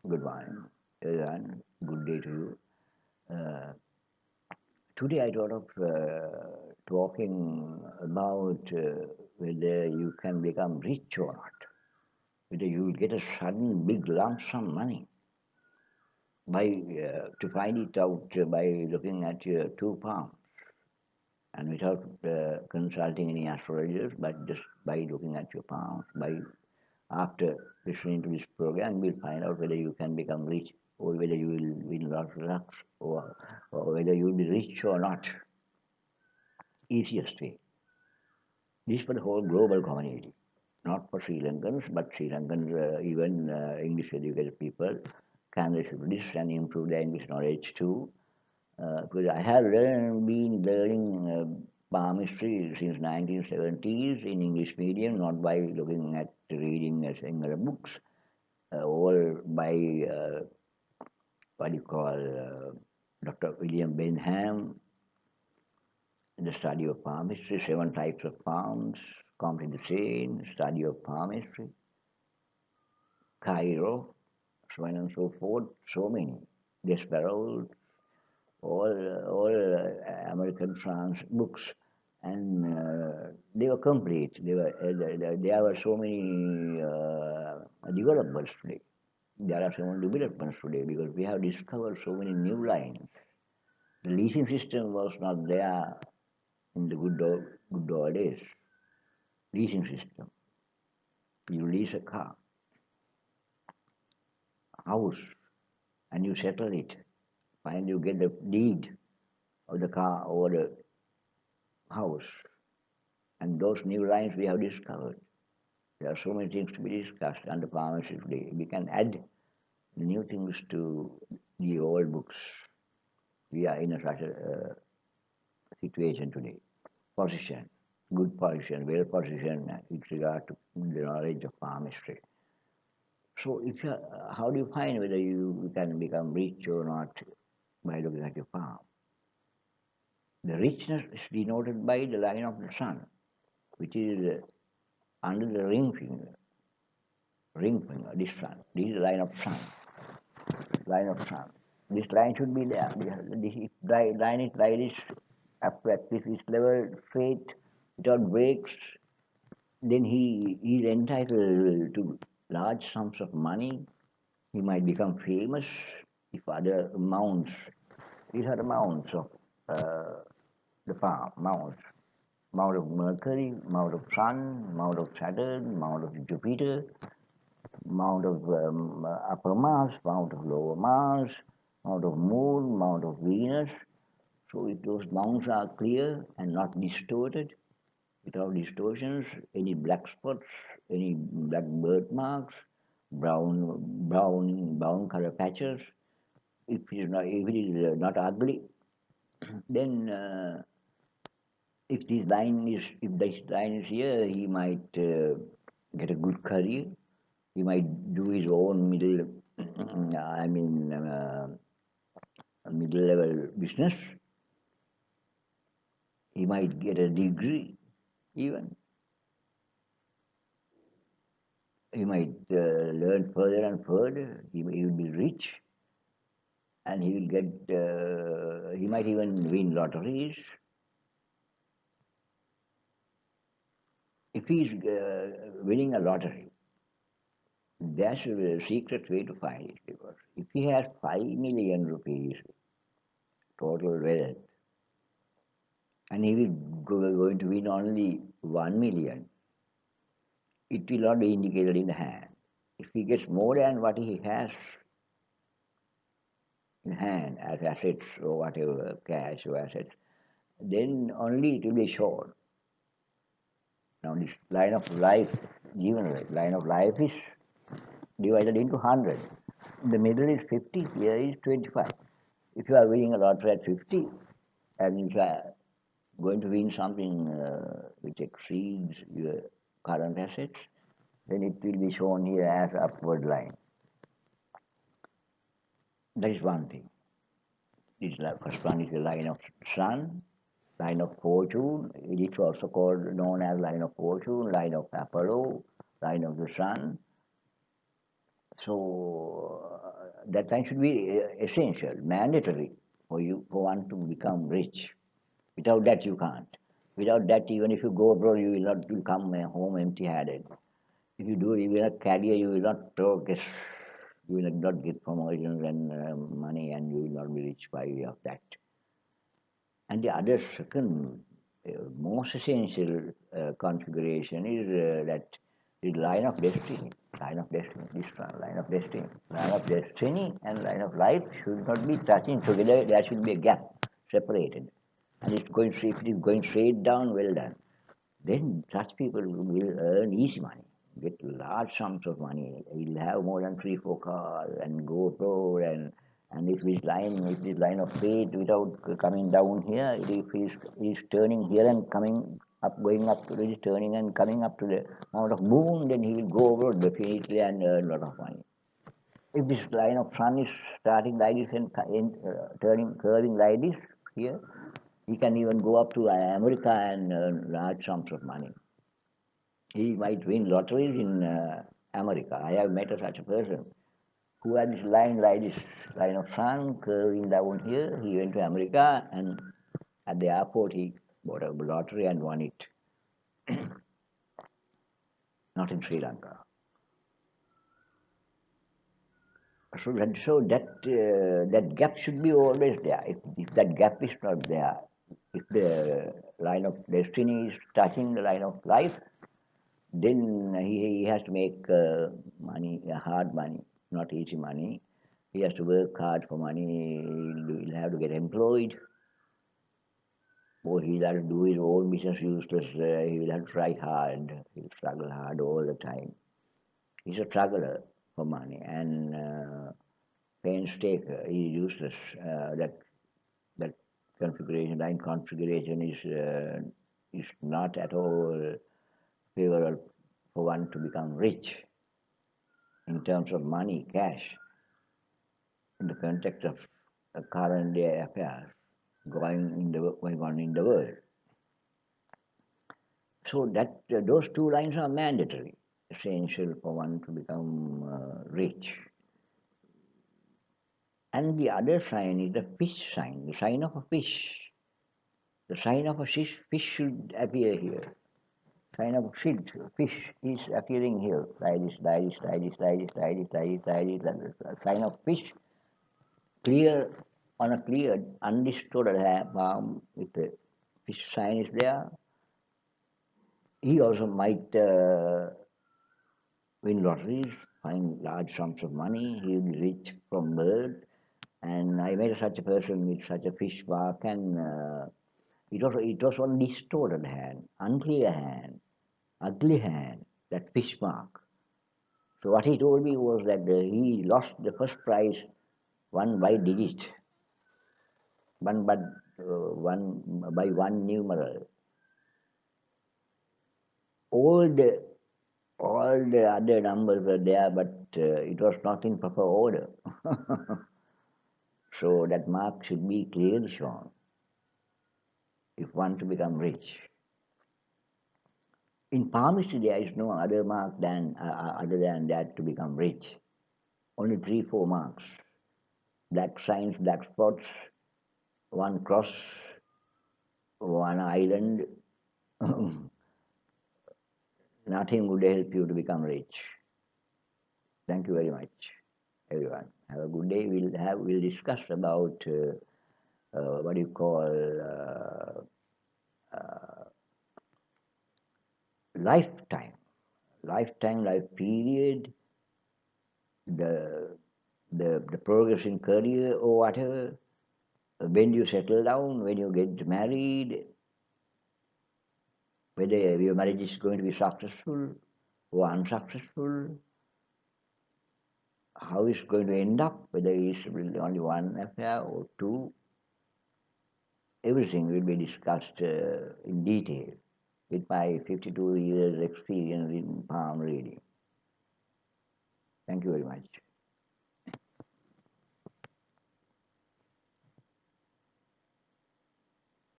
Good morning, everyone. Good day to you. Uh, Today I thought of talking about whether you can become rich or not, whether you will get a sudden big lump sum money by to find it out by looking at your two palms and without consulting any astrologers, but just by looking at your palms. By after listening to this program, we'll find out whether you can become rich or whether you will win lots of luck or whether you will be rich or not. Easiest way. This for the whole global community, not for Sri Lankans, but Sri Lankans, even English educated people can listen to this and improve their English knowledge too. Because I have been learning palmistry since 1970s in English medium, not by looking at reading single books, all by what you call Dr. William Benham, the study of palmistry, 7 types of palms, completely sane, study of palmistry, Cairo, so on and so forth, so many. Desperos, all American France books, and they were complete. There were so many developments today. There are so many developments today because we have discovered so many new lines. The leasing system was not there in the good old days. Leasing system. You lease a car, house, and you settle it. Finally, you get the deed of the car or the house. And those new lines we have discovered. There are so many things to be discussed under Palmistry today. We can add new things to the old books. We are in such a situation today. Position, good position, well positioned with regard to the knowledge of palmistry. So, if you, how do you find whether you can become rich or not by looking at your palm? The richness is denoted by the line of the sun, which is under the ring finger, this sun. This is the line of sun, line of sun. This line should be there. If line is like this, up at this level, straight, without breaks, then he is entitled to large sums of money. He might become famous if other mounts. These are the mounts of the farm, mounts. Mount of Mercury, Mount of Sun, Mount of Saturn, Mount of Jupiter, Mount of upper Mars, Mount of lower Mars, Mount of Moon, Mount of Venus. So if those mounts are clear and not distorted, without distortions, any black spots, any black birthmarks, brown color patches, if it is not ugly, then if this line is here, he might get a good career. He might do his own I mean, middle level business. He might get a degree, even. He might learn further and further. He will be rich, and he will get. He might even win lotteries. If he's winning a lottery, that's a secret way to find it because if he has 5 million rupees total wealth and he will going to win only 1 million, it will not be indicated in the hand. If he gets more than what he has in hand as assets or whatever, cash or assets, then only it will be shown. Now this line of life, given line of life is divided into 100. The middle is 50, here is 25. If you are winning a lottery at 50 and you are going to win something which exceeds your current assets, then it will be shown here as upward line. That is one thing. This first one is the line of sun, line of fortune. It is also called known as line of fortune, line of Apollo, line of the sun. So that line should be essential, mandatory for one to become rich. Without that, you can't. Without that, even if you go abroad, you will not come home empty-handed. If you do, you will not career, you will not progress, you will not get promotions and money, and you will not be rich by way of that. And the other second most essential configuration is that the line of destiny, line of destiny and line of life should not be touching together. There should be a gap separated, and if it is going straight down, well done. Then such people will earn easy money, get large sums of money. He'll have more than 3, 4 cars and go abroad. And if this line of fate without coming down here, if he's turning here and coming up, going up to the turning and coming up to the Mount of Moon, then he will go abroad definitely and earn a lot of money. If this line of sun is starting like this and curving like this here, he can even go up to America and earn large sums of money. He might win lotteries in America. I have met such a person who had this line like this, line of sun curving down here. He went to America and at the airport he bought a lottery and won it. Not in Sri Lanka. So that gap should be always there. If that gap is not there, if the line of destiny is touching the line of life, then he has to make money, hard money, not easy money. He has to work hard for money. He'll have to get employed, or he'll have to do his own business useless. He will have to try hard. He'll struggle hard all the time. He's a struggler for money and painstaker. He's useless. That line configuration is not at all favorable for one to become rich in terms of money, cash, in the context of current day affairs going on in the world. So that those two lines are mandatory, essential for one to become rich. And the other sign is the fish sign, the sign of a fish. The sign of a fish should appear here. Sign of fish is appearing here. Like this. Sign of fish, clear on a cleared, undistorted palm with the fish sign is there. He also might win lotteries, find large sums of money. He will be rich from birth. And I met such a person with such a fish mark, and it was one distorted hand, unclear hand, ugly hand, that fish mark. So what he told me was that he lost the first prize one by digit, one by one numeral. All the other numbers were there, but it was not in proper order. So that mark should be clearly shown if one to become rich. In palmistry, there is no other mark other than that to become rich. Only 3, 4 marks: black signs, black spots, one cross, one island. Nothing would help you to become rich. Thank you very much, everyone. Have a good day. We'll discuss about what you call lifetime, life period, the progress in career or whatever. When you settle down, when you get married, whether your marriage is going to be successful or unsuccessful, how it's going to end up, whether it's only one affair or two, everything will be discussed in detail with my 52 years experience in palm reading. Thank you very much.